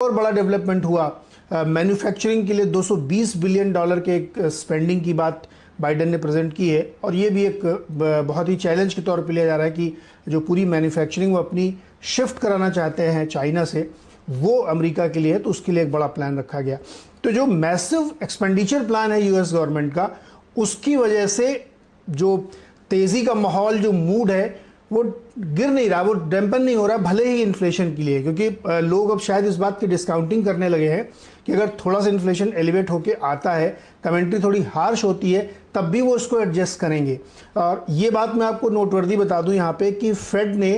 और बड़ा डेवलपमेंट हुआ, मैन्युफैक्चरिंग के लिए $220 बिलियन के एक स्पेंडिंग की बात बाइडेन ने प्रेजेंट की है। और ये भी एक बहुत ही चैलेंज के तौर पे लिया जा रहा है कि जो पूरी मैन्युफैक्चरिंग वो अपनी शिफ्ट कराना चाहते हैं चाइना से, वो अमेरिका के लिए है, तो उसके लिए एक बड़ा प्लान रखा गया। तो जो मैसिव एक्सपेंडिचर प्लान है यूएस गवर्नमेंट का, उसकी वजह से जो तेज़ी का माहौल, जो मूड है, वो गिर नहीं रहा, वो डैम्पन नहीं हो रहा, भले ही इन्फ्लेशन के लिए, क्योंकि लोग अब शायद इस बात की डिस्काउंटिंग करने लगे हैं कि अगर थोड़ा सा इन्फ्लेशन एलिवेट होके आता है, कमेंट्री थोड़ी हार्श होती है, तब भी वो उसको एडजस्ट करेंगे। और ये बात मैं आपको नोटवर्दी बता दूं यहाँ पे कि फेड ने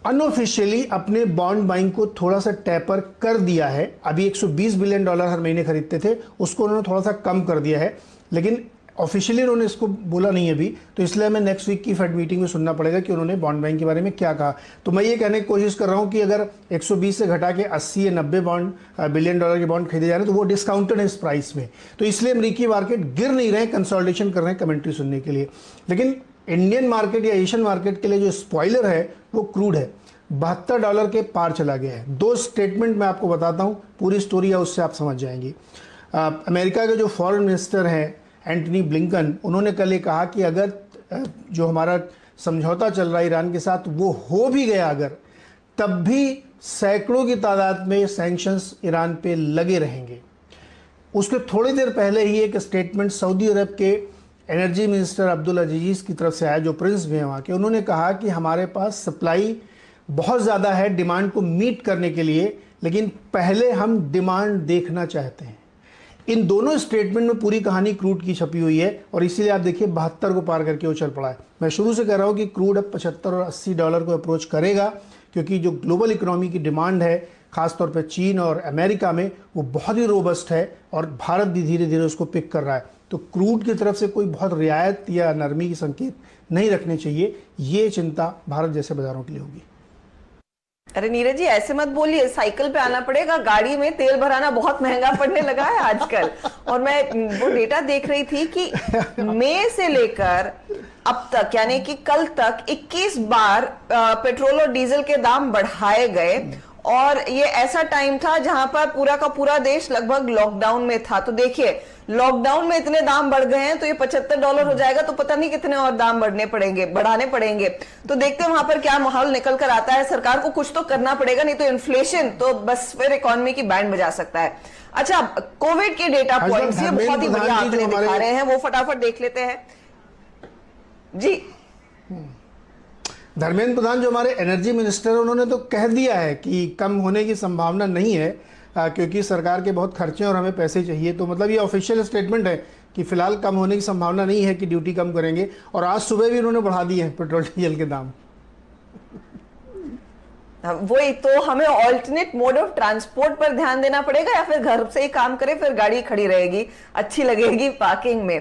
अनऑफिशियली अपने बॉन्ड बाइंग को थोड़ा सा टैपर कर दिया है। अभी $120 बिलियन हर महीने खरीदते थे, उसको उन्होंने थोड़ा सा कम कर दिया है, लेकिन ऑफिशियली उन्होंने इसको बोला नहीं अभी। तो इसलिए हमें नेक्स्ट वीक की फेड मीटिंग में सुनना पड़ेगा कि उन्होंने बॉन्ड बाइंग के बारे में क्या कहा। तो मैं ये कहने की कोशिश कर रहा हूँ कि अगर 120 से घटा के 80 या 90 बिलियन डॉलर के बॉन्ड खरीदे जा रहे हैं, तो वो डिस्काउंटेड है इस प्राइस में। तो इसलिए अमेरिकी मार्केट गिर नहीं रहे, कंसोलिडेशन कर रहे हैं कमेंट्री सुनने के लिए। लेकिन इंडियन मार्केट या एशियन मार्केट के लिए जो स्पॉइलर है वो क्रूड है, $72 के पार चला गया है। दो स्टेटमेंट मैं आपको बताता हूँ, पूरी स्टोरी है, उससे आप समझ जाएंगी। अमेरिका के जो फॉरेन मिनिस्टर हैं एंटनी ब्लिंकन, उन्होंने कल ये कहा कि अगर जो हमारा समझौता चल रहा है ईरान के साथ वो हो भी गया अगर, तब भी सैकड़ों की तादाद में सैंक्शंस ईरान पे लगे रहेंगे। उसके थोड़ी देर पहले ही एक स्टेटमेंट सऊदी अरब के एनर्जी मिनिस्टर अब्दुल अजीज की तरफ से आया, जो प्रिंस भी हैं वहाँ के। उन्होंने कहा कि हमारे पास सप्लाई बहुत ज़्यादा है डिमांड को मीट करने के लिए, लेकिन पहले हम डिमांड देखना चाहते हैं। इन दोनों स्टेटमेंट में पूरी कहानी क्रूड की छपी हुई है, और इसीलिए आप देखिए 72 को पार करके वो चल पड़ा है। मैं शुरू से कह रहा हूँ कि क्रूड अब 75 और $80 को अप्रोच करेगा, क्योंकि जो ग्लोबल इकोनॉमी की डिमांड है, खासतौर पर चीन और अमेरिका में, वो बहुत ही रोबस्ट है, और भारत भी धीरे धीरे उसको पिक कर रहा है। तो क्रूड की तरफ से कोई बहुत रियायत या नरमी की संकेत नहीं रखने चाहिए, ये चिंता भारत जैसे बाजारों के लिए होगी। अरे नीरज जी, ऐसे मत बोलिए, साइकिल पे आना पड़ेगा, गाड़ी में तेल भराना बहुत महंगा पड़ने लगा है आजकल। और मैं वो डेटा देख रही थी कि मई से लेकर अब तक, यानी कि कल तक 21 बार पेट्रोल और डीजल के दाम बढ़ाए गए, और ये ऐसा टाइम था जहां पर पूरा का पूरा देश लगभग लॉकडाउन में था। तो देखिए, लॉकडाउन में इतने दाम बढ़ गए हैं, तो ये $75 हो जाएगा, तो पता नहीं कितने और दाम बढ़ाने पड़ेंगे। तो देखते हैं वहां पर क्या माहौल निकल कर आता है। सरकार को कुछ तो करना पड़ेगा, नहीं तो इन्फ्लेशन तो बस फिर इकोनॉमी की बैंड बजा सकता है। अच्छा, कोविड के डेटा पॉइंट्स ये बहुत ही बढ़िया आंकड़े दिखा रहे हैं, वो फटाफट देख लेते हैं जी। धर्मेंद्र प्रधान जो हमारे एनर्जी मिनिस्टर, उन्होंने तो कह दिया है कि कम होने की संभावना नहीं है, क्योंकि सरकार के बहुत खर्चे और हमें पैसे चाहिए। तो मतलब ये ऑफिशियल स्टेटमेंट है कि फिलहाल कम होने की संभावना नहीं है कि ड्यूटी कम करेंगे। और आज सुबह भी उन्होंने बढ़ा दिए हैं पेट्रोल डीजल के दाम। वही तो, हमें ऑल्टरनेट मोड ऑफ ट्रांसपोर्ट पर ध्यान देना पड़ेगा, या फिर घर से ही काम करें, फिर गाड़ी खड़ी रहेगी, अच्छी लगेगी पार्किंग में।